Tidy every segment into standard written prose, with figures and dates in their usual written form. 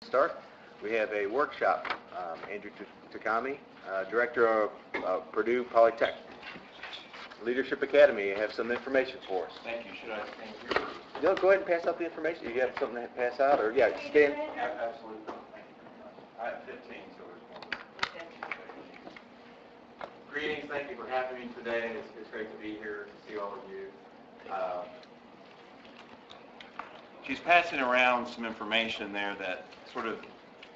Start. We have a workshop. Andrew Takami, Director of Purdue Polytech Leadership Academy, have some information for us. Thank you. Should I stand here? No, go ahead and pass out the information. You have something to pass out, or stand. Absolutely. I have 15, so there's one. Greetings. Thank you for having me today. It's great to be here to see all of you. She's passing around some information there that sort of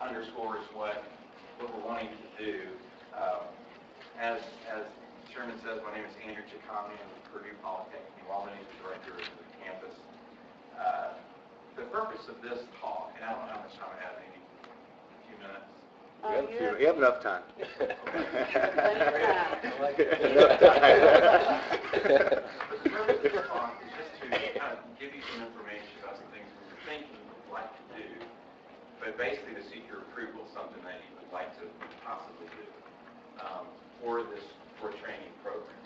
underscores what we're wanting to do. As Chairman says, my name is Andrew Takami. I'm with Purdue Polytech New Albany, the director of the campus. The purpose of this talk, and I don't know how much time I have, maybe a few minutes. You have enough time. But the purpose of this talk is just to kind of give you some information about some things we were thinking we would like to do, but basically to seek your approval of something that you would like to possibly do for a training program.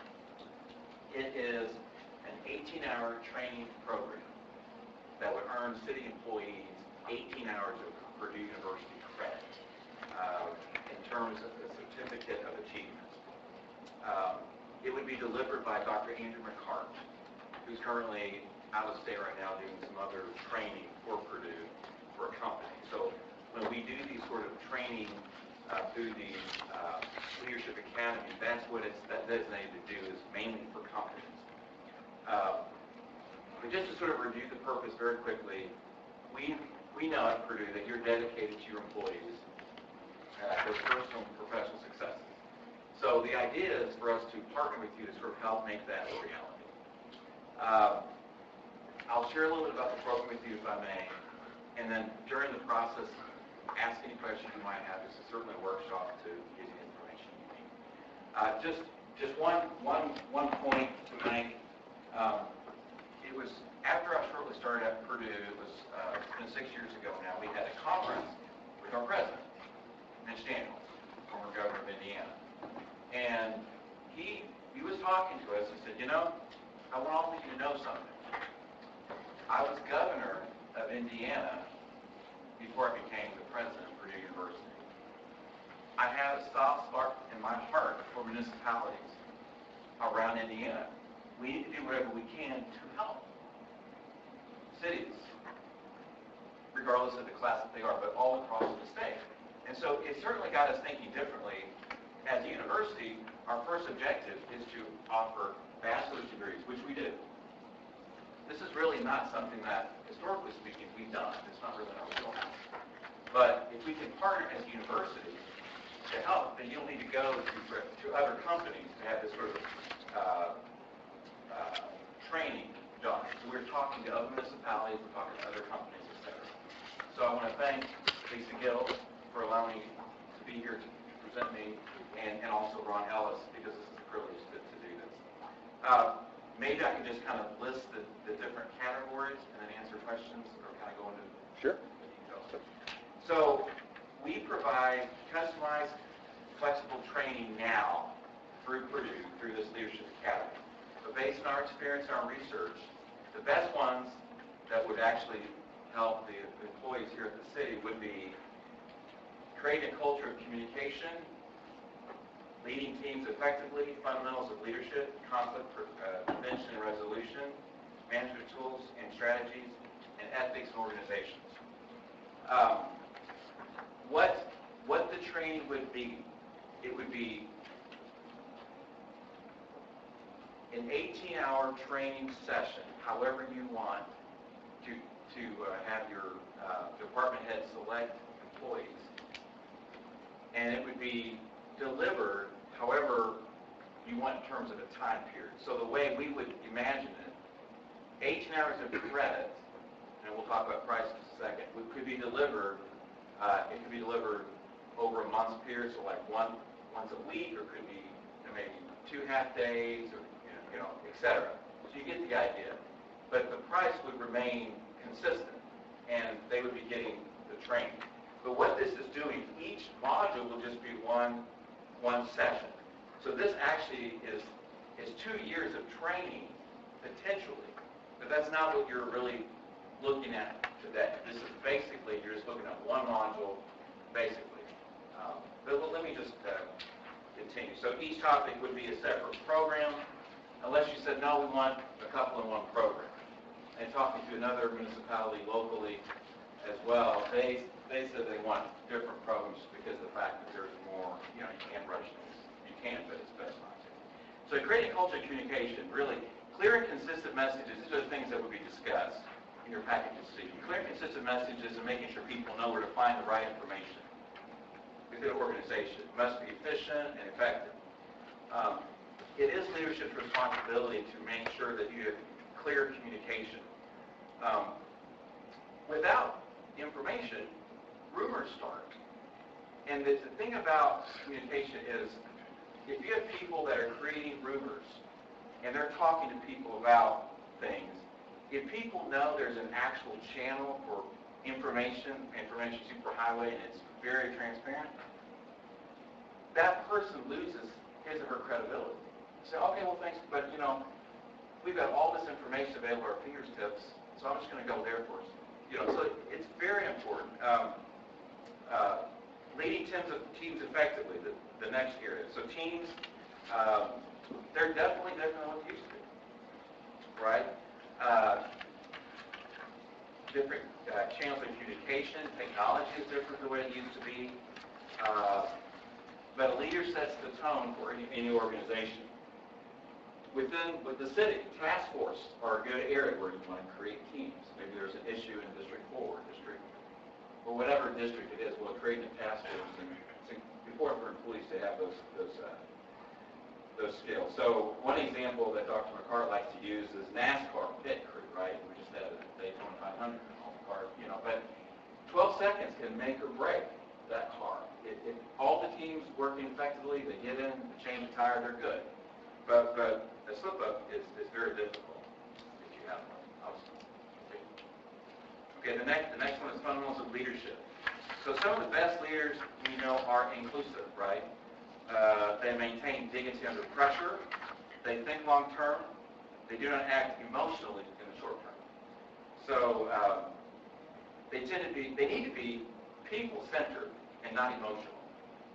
It is an 18-hour training program that would earn city employees 18 hours of Purdue University credit in terms of the Certificate of Achievement. It would be delivered by Dr. Andrew McCart, who's currently out of state right now doing some other training for Purdue for a company. So when we do these sort of training through the Leadership Academy, that's what it's designated to do, is mainly for companies. But just to sort of review the purpose very quickly, we know at Purdue that you're dedicated to your employees for personal and professional successes. So the idea is for us to partner with you to sort of help make that a reality. I'll share a little bit about the program with you, if I may, and then during the process, ask any questions you might have. This is certainly a workshop to give you the information you need. Just one point to make. It was after I shortly started at Purdue. It's been 6 years ago now. We had a conference with our president, Mitch Daniels, former governor of Indiana, and he was talking to us. He said, "You know, I want all of you to know something. I was governor of Indiana before I became the president of Purdue University. I have a soft spot in my heart for municipalities around Indiana. We need to do whatever we can to help cities, regardless of the class that they are, but all across the state." And so it certainly got us thinking differently. As a university, our first objective is to offer bachelor's degrees, which we do. This is really not something that, historically speaking, we've done. It's not really our wheelhouse. But if we can partner as a university to help, then you don't need to go to other companies to have this sort of training done. So we're talking to other municipalities, we're talking to other companies, etc. So I want to thank Lisa Gill for allowing me to be here to present me, and also Ron Ellis, because this is a privilege to do this. Maybe I can just kind of list the different categories and then answer questions, or kind of go into Sure. the details. So we provide customized, flexible training now through Purdue, through this Leadership Academy. But based on our experience and our research, the best ones that would actually help the employees here at the city would be creating a culture of communication, leading teams effectively, fundamentals of leadership, conflict prevention and resolution, management tools and strategies, and ethics and organizations. What the training would be, it would be an 18-hour training session, however you want to have your department head select employees. And it would be delivered however you want in terms of a time period. So the way we would imagine it, 18 hours of credit, and we'll talk about price in a second, could be delivered, it could be delivered over a month's period, so like once a week, or could be maybe 2 half days, or etc. So you get the idea. But the price would remain consistent, and they would be getting the training. But what this is doing, each module will just be one session. So this actually is 2 years of training, potentially. But that's not what you're really looking at today. This is basically, you're just looking at one module, basically. But let me just continue. So each topic would be a separate program, unless you said, no, we want a couple in one program. And talking to another municipality locally as well, they said they want different programs because of the fact that there's more, you can't rush things. You can, but it's best not to. So creating culture of communication, really clear and consistent messages, these are the things that would be discussed in your package decision. Clear and consistent messages and making sure people know where to find the right information. A good organization must be efficient and effective. It is leadership's responsibility to make sure that you have clear communication. Without information, rumors start. And the thing about communication is, if you have people that are creating rumors and they're talking to people about things, if people know there's an actual channel for information superhighway, and it's very transparent, that person loses his or her credibility. Say, okay, well, thanks, but we've got all this information available at our fingertips, so I'm just going to go there for us. So it's very important. Leading teams effectively, the next area. So teams, they're definitely different than what they used to be, right? Different channels of communication, technology is different than the way it used to be. But a leader sets the tone for any organization. With the city, task force are a good area where you want to create teams. Maybe there's an issue in District 4, or whatever district it is. We'll create a task force, and it's important for employees to have those skills. So one example that Dr. McCart likes to use is NASCAR pit crew, right? We just had a Daytona 500 car, but 12 seconds can make or break that car. If all the teams working effectively, they get in, they change the tire, they're good. But a slip-up is very difficult if you have one. Okay, the next one is fundamentals of leadership. So some of the best leaders are inclusive, right? They maintain dignity under pressure. They think long-term. They do not act emotionally in the short term. So they need to be people-centered and not emotional.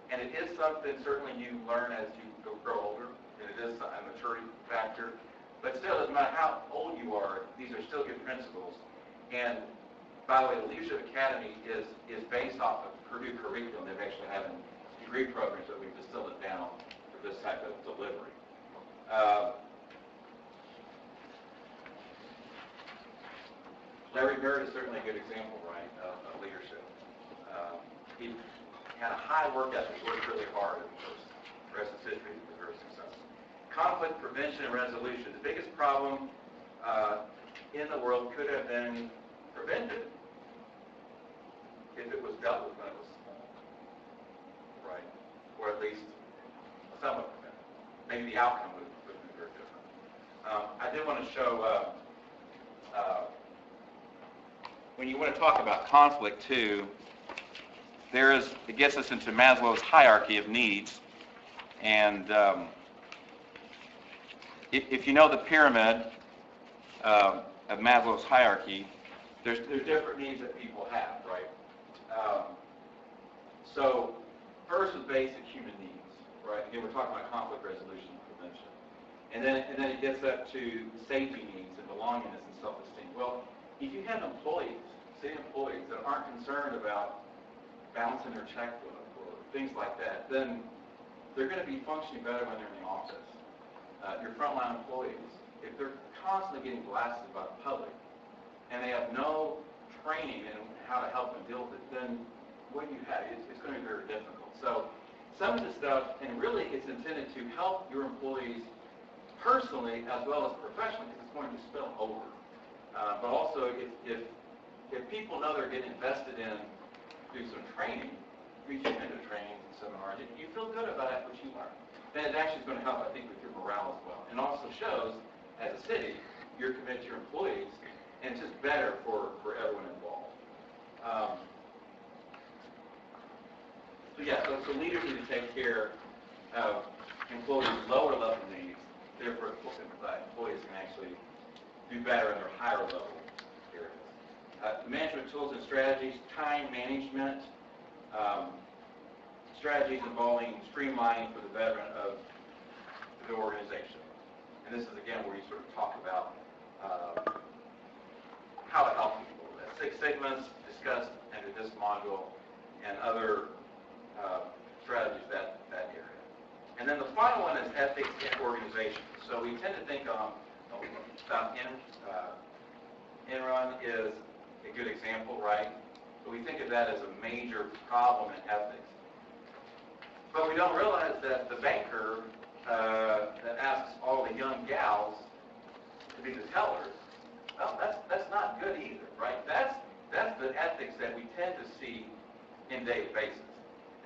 And it is something certainly you learn as you grow older, and it is a maturity factor. But still, it doesn't matter how old you are, these are still good principles. And by the way, the Leadership Academy is based off of Purdue curriculum. They've actually had degree programs that we've distilled it down for this type of delivery. Larry Bird is certainly a good example, right, of leadership. He had a high work ethic, worked really hard, and the rest of history was very successful. Conflict prevention and resolution. The biggest problem in the world could have been prevented if it was dealt with when it was small, right? Or at least somewhat prevented. Maybe the outcome would have been very different. I did want to show, when you want to talk about conflict too, it gets us into Maslow's hierarchy of needs. And if you know the pyramid of Maslow's hierarchy, there's different needs that people have, right? So first is basic human needs, right? Again, we're talking about conflict resolution and prevention. And then it gets up to safety needs and belongingness and self-esteem. Well, if you have city employees that aren't concerned about balancing their checkbook or things like that, then they're going to be functioning better when they're in the office. Your frontline employees, if they're constantly getting blasted by the public and they have no training in how to help them deal with it, then what you have, it's going to be very difficult. So some of this stuff, and really it's intended to help your employees personally as well as professionally, because it's going to spill over. But also, if people know they're getting invested in, do some training, reach into trainings and seminars, you feel good about what you learn. Then it actually is going to help, I think, with your morale as well. And also shows, as a city, you're committed to your employees, and it's just better for everyone involved. So leaders need to take care of employees' lower level needs. Therefore, employees can actually do better in their higher level areas. Management tools and strategies, time management, strategies involving streamlining for the veteran of the organization. And this is, again, where you sort of talk about how to help people. Six Sigmas discussed under this module and other strategies that area. And then the final one is ethics in organizations. So we tend to think about Enron is a good example, right? But we think of that as a major problem in ethics. But we don't realize that the banker that asks all the young gals to be the tellers, well, that's not good either, right? That's the ethics that we tend to see in daily basis.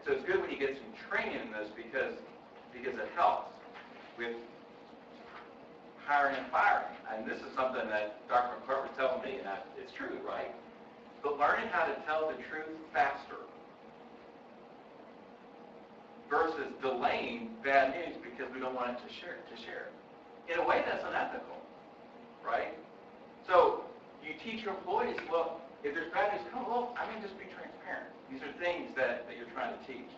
So it's good when you get some training in this because it helps with hiring and firing. And this is something that Dr. McCart was telling me, and it's true, right? But learning how to tell the truth faster versus delaying bad news because we don't want it to share it. In a way, that's unethical, right? So you teach your employees, well, if there's bad news, just be transparent. These are things that you're trying to teach.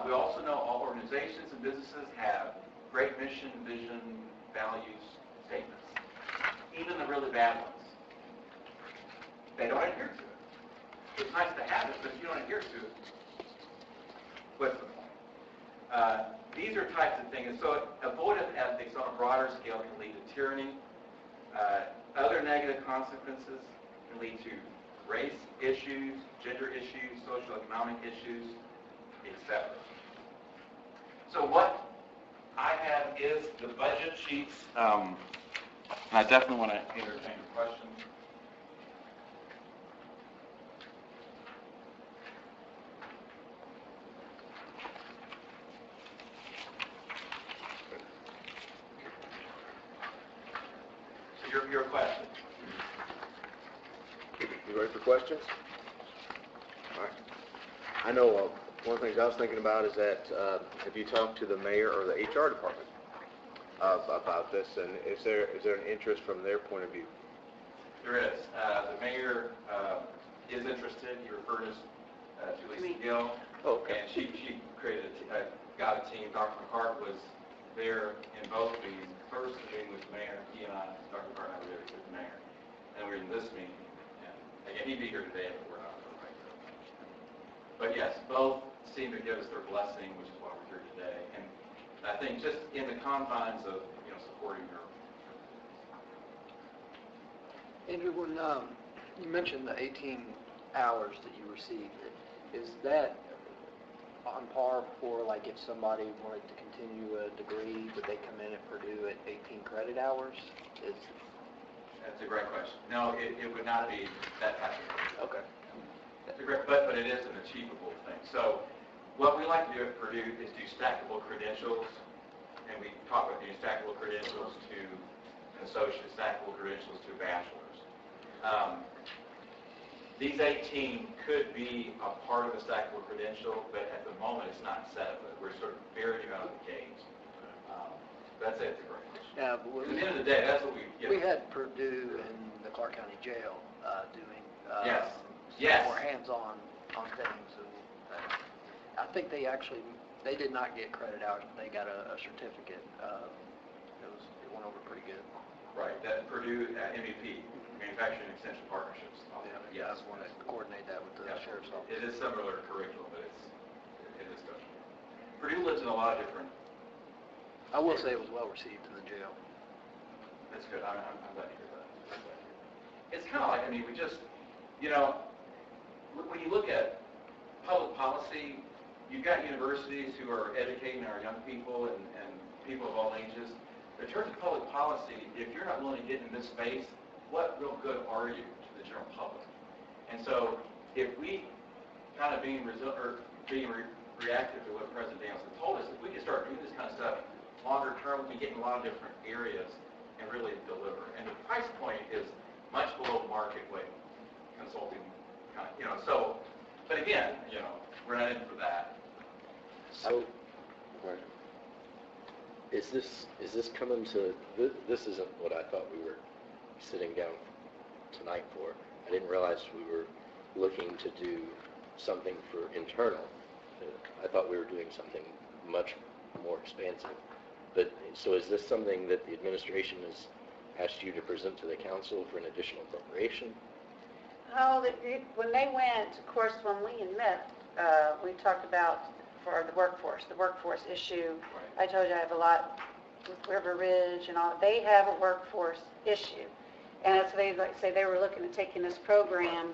We also know all organizations and businesses have great mission, vision, values, statements, even the really bad ones. They don't adhere to it. It's nice to have it, but if you don't adhere to it, what's the point? These are types of things. So avoidance ethics on a broader scale can lead to tyranny. Other negative consequences can lead to race issues, gender issues, social economic issues, etc. So what I have is the budget sheets. I definitely want to entertain your questions. So your question. You ready for questions? All right. I know one of the things I was thinking about is that have you talked to the mayor or the HR department about this, and is there an interest from their point of view? There is. The mayor is interested. He referred us to Lisa Gill, and she created got a team. Dr. McCart was there in both meetings. First meeting with the mayor, he and I, Dr. McCart and I were there with the mayor, and we were in this meeting. Again, he'd be here today, but we're not going to right now. But yes, both seem to give us their blessing, which is why we're here today. And I think just in the confines of supporting her. Andrew, when you mentioned the 18 hours that you received, is that on par for like if somebody wanted to continue a degree, would they come in at Purdue at 18 credit hours? That's a great question. No, it would not be that type of thing. Okay. It's a great, but it is an achievable thing. So what we like to do at Purdue is do stackable credentials, and we talk about doing stackable credentials to an associate, stackable credentials to a bachelor's. These 18 could be a part of a stackable credential, but at the moment it's not set. But we're sort of very out of the gate. That's it. It's a great question. Yeah, but At the end of the day, that's what we get. We had Purdue and the Clark County Jail doing Yes. more hands-on on things. And I think they did not get credit hours, but they got a certificate. It went over pretty good. Right. That Purdue MVP, Manufacturing Extension Partnerships. Yeah, I just want to coordinate that with the sheriff's office. It is similar curriculum, but it is different. Purdue lives in a lot of different. I will say it was well received in the jail. That's good. I'm glad to hear that. It's kind of like, we just, when you look at public policy, you've got universities who are educating our young people and people of all ages. In terms of public policy, if you're not willing to get in this space, what real good are you to the general public? And so, if we kind of being reactive to what President Danielson told us, if we can start doing this kind of stuff longer term, we can get in a lot of different areas and really deliver. And the price point is much below market weight consulting, So, but again, we're not in for that. So, is this coming to? This isn't what I thought we were sitting down tonight for. I didn't realize we were looking to do something for internal. I thought we were doing something much more expansive. But, so is this something that the administration has asked you to present to the council for an additional appropriation? Oh, when they went, of course, when we had met, we talked about for the workforce issue. I told you I have a lot with River Ridge and all. They have a workforce issue. And that's they like say they were looking at taking this program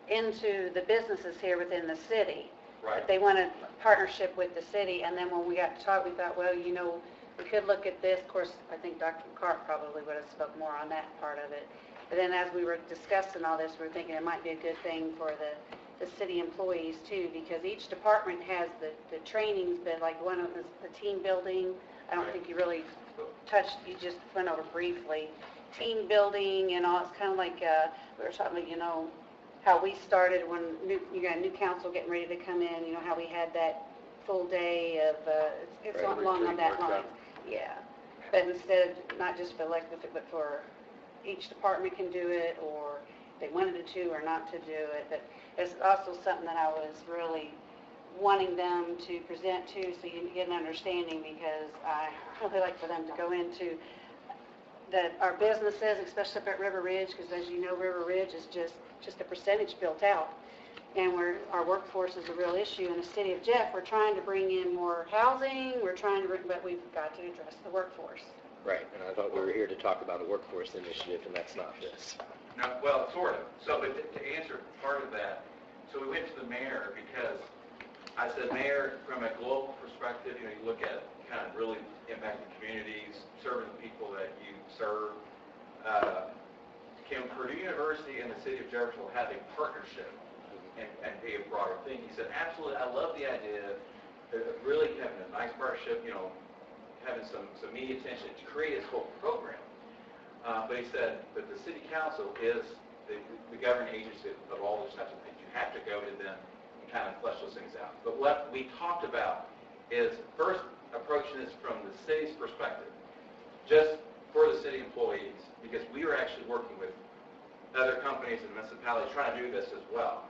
into the businesses here within the city. Right. But they wanted partnership with the city. And then when we got to talk, we thought, well, you know, we could look at this. Of course, I think Dr. McCart probably would have spoke more on that part of it. But then as we were discussing all this, we were thinking it might be a good thing for the city employees too, because each department has the trainings, but like one of them is the team building. I don't think you really touched, you just went over briefly. Team building and all, it's kind of like, we were talking about, you know, how we started when you got a new council getting ready to come in, you know, how we had that full day of, it's Right, not long on that retreat line. workshop. Yeah, but instead of, not just for elected, but for each department can do it, or they wanted to or not to do it, but it's also something that I was really wanting them to present to, so you can get an understanding, because I really like for them to go into that our businesses, especially up at River Ridge, because as you know, River Ridge is just a percentage built out, and our workforce is a real issue in the city of Jeff. We're trying to bring in more housing, but we've got to address the workforce. Right, and I thought we were here to talk about a workforce initiative, and that's not this. No, well, sort of. So, but to answer part of that, so we went to the mayor because I said, Mayor, from a global perspective, you know, you look at kind of really impacting communities, serving the people that you serve. Can Purdue University and the city of Jeffersonville have a partnership and be a broader thing? He said, absolutely. I love the idea of really having a nice partnership, you know, having some media attention to create this whole program. But he said that the city council is the governing agency of all those types of things. You have to go to them and kind of flesh those things out. But what we talked about is first approaching this from the city's perspective, just for the city employees, because we are actually working with other companies and municipalities trying to do this as well.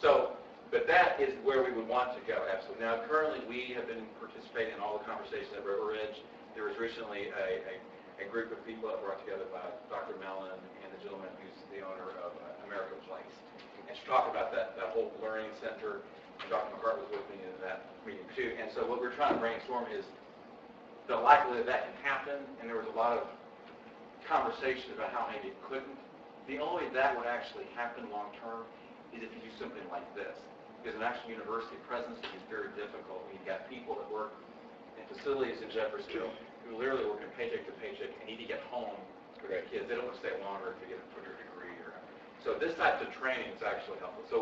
So, but that is where we would want to go, absolutely. Now, currently, we have been participating in all the conversations at River Ridge. There was recently a group of people that brought together by Dr. Mellon and the gentleman who's the owner of American Place. And she talked about that whole learning center. And Dr. McCart was with me in that meeting, too. And so what we're trying to brainstorm is the likelihood that can happen, and there was a lot of conversation about how maybe it couldn't. The only way that would actually happen long-term is if you do something like this. Because an actual university presence is very difficult. We've got people that work in facilities in Jeffersonville who literally work in paycheck to paycheck and need to get home for their kids. They don't want to stay longer to get for their degree. So this type of training is actually helpful. So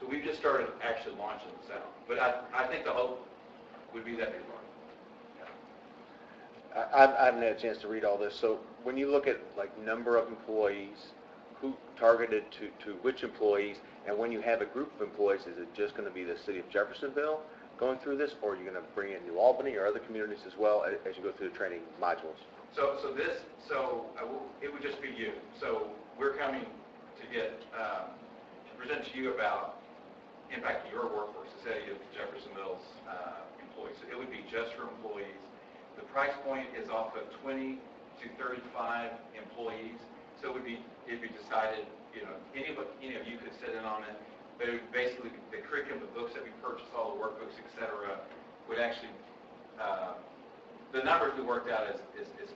we've just started actually launching this out. But I think the hope would be that people I haven't had a chance to read all this. So when you look at like number of employees, who targeted to which employees, and when you have a group of employees, is it just going to be the city of Jeffersonville going through this, or are you going to bring in New Albany or other communities as well as you go through the training modules? So it would just be you. So we're coming to get to present to you about impacting your workforce, the city of Jeffersonville's employees. So it would be just for employees. The price point is off of 20 to 35 employees. So it'd be decided, you know, any of you could sit in on it. But it would basically, the curriculum, the books that we purchase, all the workbooks, et cetera, would actually, the numbers we worked out is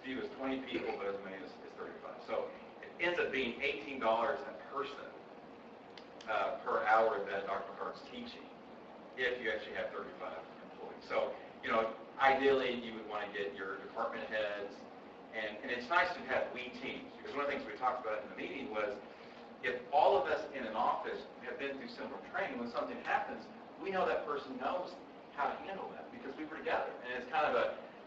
few as 20 people, but as many as 35. So it ends up being $18 a person per hour that Dr. McCart's teaching, if you actually have 35 employees. So, you know, ideally you would want to get your department heads, and it's nice to have we teams, because one of the things we talked about in the meeting was, if all of us in an office have been through similar training, when something happens, we know that person knows how to handle that because we were together. And it's kind of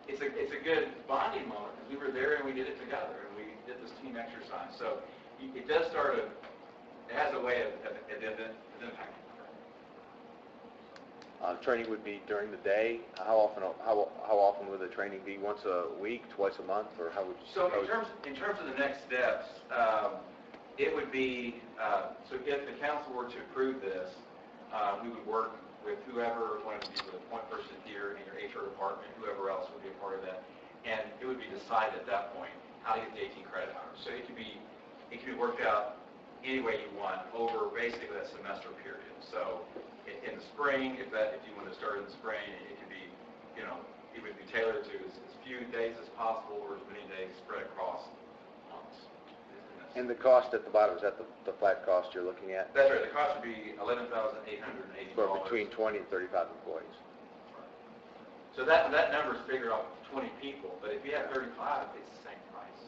it's a good bonding moment because we were there and we did it together and we did this team exercise. So it does it has a way of impacting. Training would be during the day. How often would the training be? Once a week, twice a month, or how would you? So in terms of the next steps, it would be So if the council were to approve this, we would work with whoever wanted to be the point person here in your HR department, whoever else would be a part of that, and it would be decided at that point how to get the 18 credit hours. So it could be worked out any way you want over basically that semester period. So in the spring, if you want to start in the spring, it could be, it would be tailored to as few days as possible or as many days spread across months. And the cost at the bottom, is that the flat cost you're looking at? That's right. The cost would be $11,880. For between 20 and 35 employees. So that number is figured off 20 people, but if you have 35, it's the same price.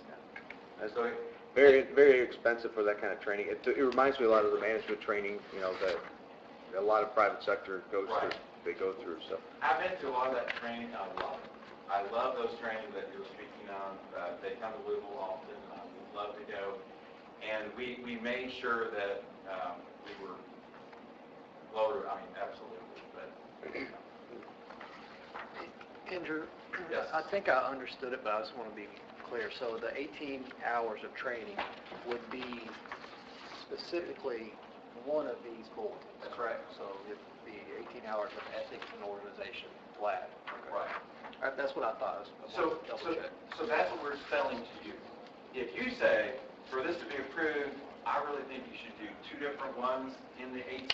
That's So very, very expensive for that kind of training. It reminds me a lot of the management training, that a lot of private sector goes Right. through. They go through. So I've been to a lot of that training. I love it. I love those trainings that you're speaking on. They come to Louisville often. I would love to go. And we made sure that we were lower. I mean, absolutely. But Andrew, Yes. I think I understood it, but I just want to be clear. So the 18 hours of training would be specifically one of these bulletins. That's right. So it'd be 18 hours of ethics and organization flat. right. That's what I thought. I So, wanted to double so, check. so that's what we're selling to you. If you say, for this to be approved, I really think you should do 2 different ones in the 18,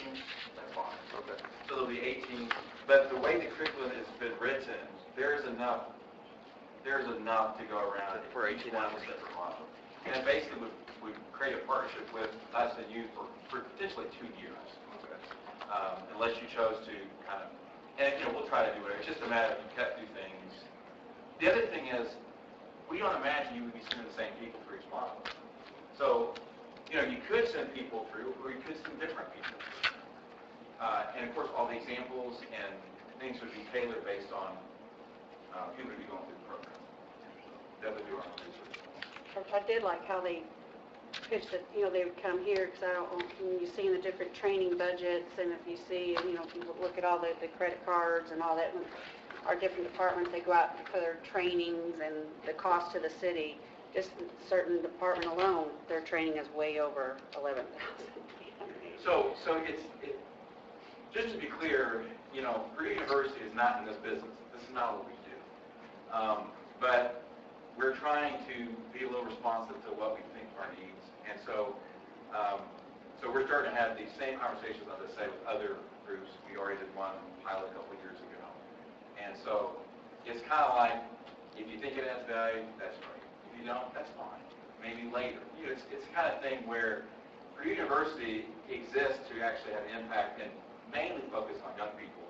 that's fine. okay. So there'll be 18, but the way the curriculum has been written, there's enough to go around For each 18 one hours. separate module. And basically, we create a partnership with us and you for potentially 2 years. Okay. Unless you chose to kind of, and we'll try to do it. It's just a matter of you cut through things. The other thing is, we don't imagine you would be sending the same people through each module. So, you could send people through, or you could send different people through. And of course, all the examples and things would be tailored based on who would be going through the program. That would do our own research. I did like how they pitched it, they would come here, because when you see the different training budgets, and if you see, people look at all the credit cards and all that, and our different departments, they go out for their trainings and the cost to the city, just a certain department alone, their training is way over 11,000. So just to be clear, Purdue University is not in this business. This is not what we do. But we're trying to be a little responsive to what we think are needs. And so we're starting to have these same conversations, as I say, with other groups. We already did one pilot a couple of years ago. And so it's kind of like, if you think it adds value, that's great. If you don't, that's fine. Maybe later. It's the kind of thing where Purdue University exists to actually have an impact and mainly focus on young people,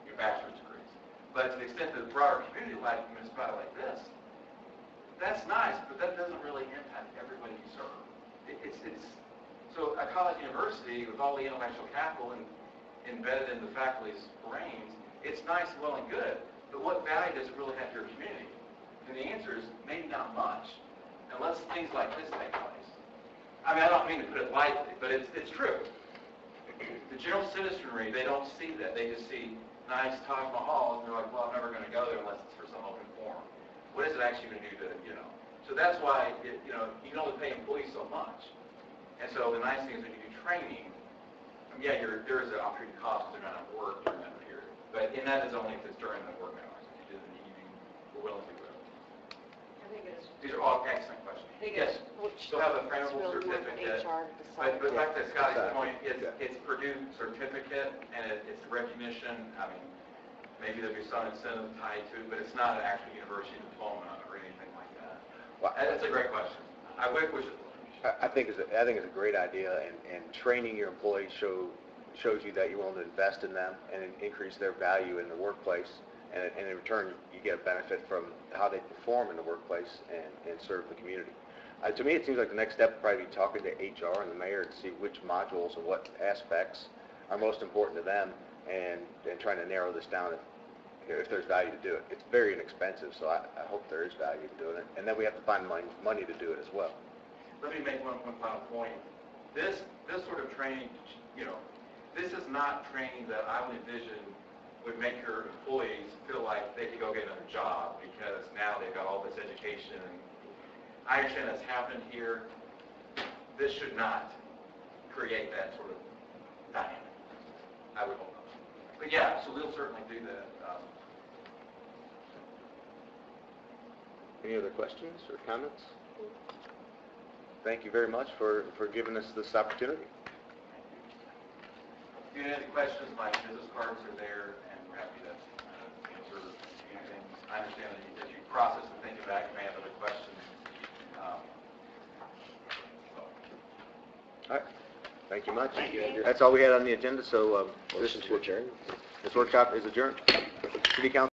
your bachelor's degrees. But to the extent that the broader community, like a municipality like this, that's nice, but that doesn't really impact everybody you serve. So a college university with all the intellectual capital embedded in the faculty's brains, it's nice and well and good, but what value does it really have to your community? And the answer is maybe not much, unless things like this take place. I mean, I don't mean to put it lightly, but it's true. The general citizenry, they don't see that. They just see nice Taj Mahal, and they're like, well, I'm never going to go there unless it's for some open forum. What is it actually going to do to, So that's why, you can only pay employees so much. And so the nice thing is when you do training, there is an opportunity cost to not work during that period. But that is only if it's during the work hours. If you did it in the evening, we're willing to do it. I think it's, These are all excellent questions. Yes, still have a frameable certificate. But back to Scotty's point, it's Purdue certificate, and it's recognition. I mean, maybe there'll be some incentive tied to it, but it's not an actual university diploma or anything like that. Well, That's a great question. I wish it was. I think it's a great idea, and training your employees shows you that you're willing to invest in them and increase their value in the workplace, and in return you get a benefit from how they perform in the workplace and serve the community. To me, it seems like the next step would probably be talking to HR and the mayor to see which modules and what aspects are most important to them, and trying to narrow this down if there's value to do it. It's very inexpensive, so I hope there is value to doing it, and then we have to find money to do it as well. Let me make one final point. This sort of training, this is not training that I would envision would make your employees feel like they could go get another job because now they've got all this education. I understand that's happened here. This should not create that sort of dynamic. I would hope. But yeah, so we'll certainly do that. Any other questions or comments? Thank you very much for giving us this opportunity. If you have any questions, my business cards are there, and we're happy to answer anything. I understand that you process and think back, you may have other questions. All right, thank you much. That's all we had on the agenda, so Motion to adjourn? this workshop is adjourned. City Council.